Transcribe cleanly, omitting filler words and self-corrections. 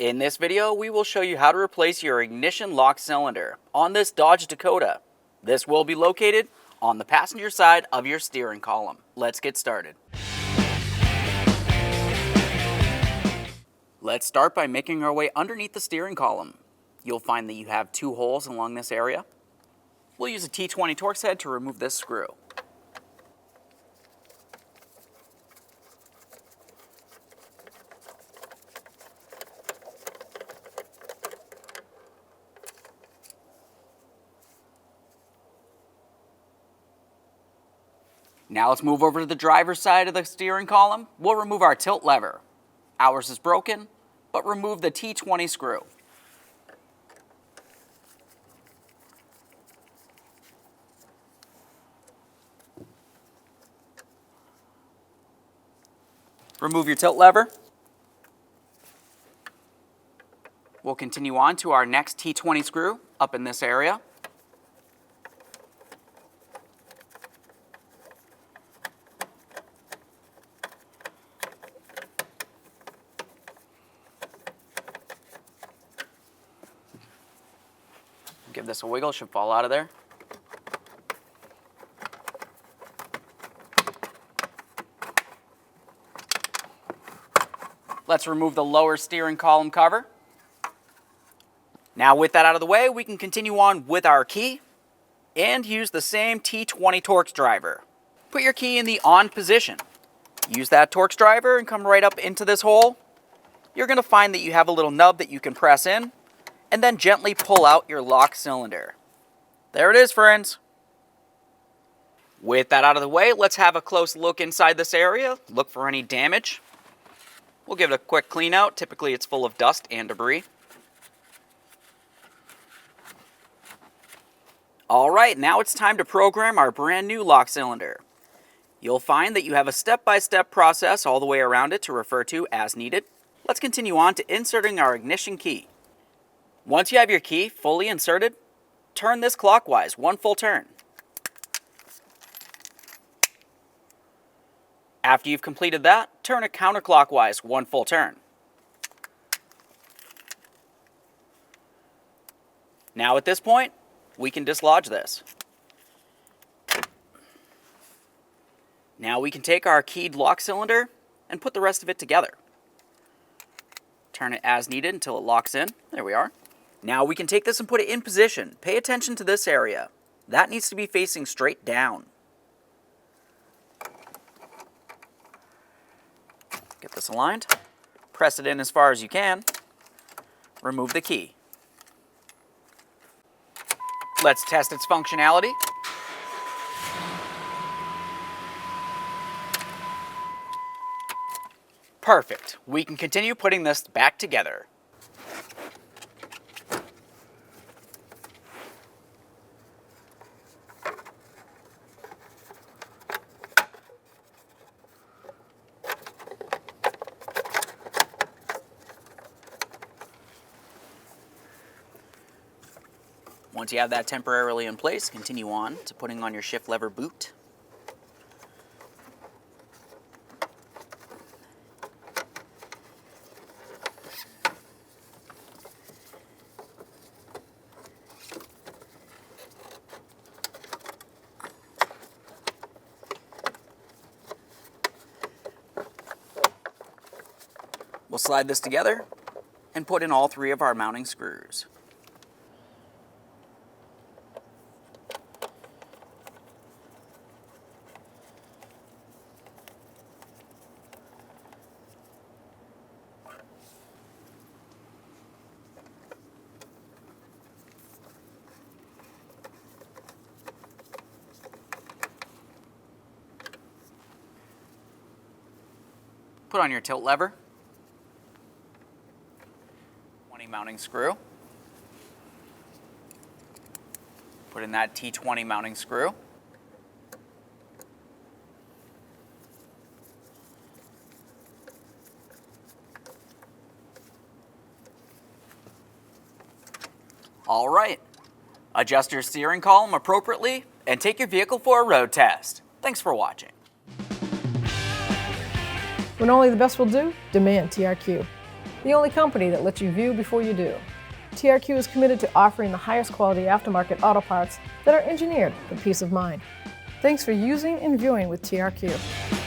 In this video, we will show you how to replace your ignition lock cylinder on this Dodge Dakota. This will be located on the passenger side of your steering column. Let's get started. Let's start by making our way underneath the steering column. You'll find that you have two holes along this area. We'll use a T20 Torx head to remove this screw. Now let's move over to the driver's side of the steering column. We'll remove our tilt lever. Ours is broken, but remove the T20 screw. Remove your tilt lever. We'll continue on to our next T20 screw up in this area. Give this a wiggle, it should fall out of there. Let's remove the lower steering column cover. Now with that out of the way, we can continue on with our key and use the same T20 Torx driver. Put your key in the on position. Use that Torx driver and come right up into this hole. You're going to find that you have a little nub that you can press in and then gently pull out your lock cylinder. There it is, friends. With that out of the way, let's have a close look inside this area. Look for any damage. We'll give it a quick clean out. Typically it's full of dust and debris. Alright, now it's time to program our brand new lock cylinder. You'll find that you have a step-by-step process all the way around it to refer to as needed. Let's continue on to inserting our ignition key. Once you have your key fully inserted, turn this clockwise, one full turn. After you've completed that, turn it counterclockwise, one full turn. Now at this point, we can dislodge this. Now we can take our keyed lock cylinder and put the rest of it together. Turn it as needed until it locks in. There we are. Now we can take this and put it in position. Pay attention to this area. That needs to be facing straight down. Get this aligned. Press it in as far as you can. Remove the key. Let's test its functionality. Perfect. We can continue putting this back together. Once you have that temporarily in place, continue on to putting on your shift lever boot. We'll slide this together and put in all three of our mounting screws. Put on your tilt lever. 20 mounting screw. Put in that T20 mounting screw. All right. Adjust your steering column appropriately and take your vehicle for a road test. Thanks for watching. When only the best will do, demand TRQ. the only company that lets you view before you do. TRQ is committed to offering the highest quality aftermarket auto parts that are engineered for peace of mind. Thanks for using and viewing with TRQ.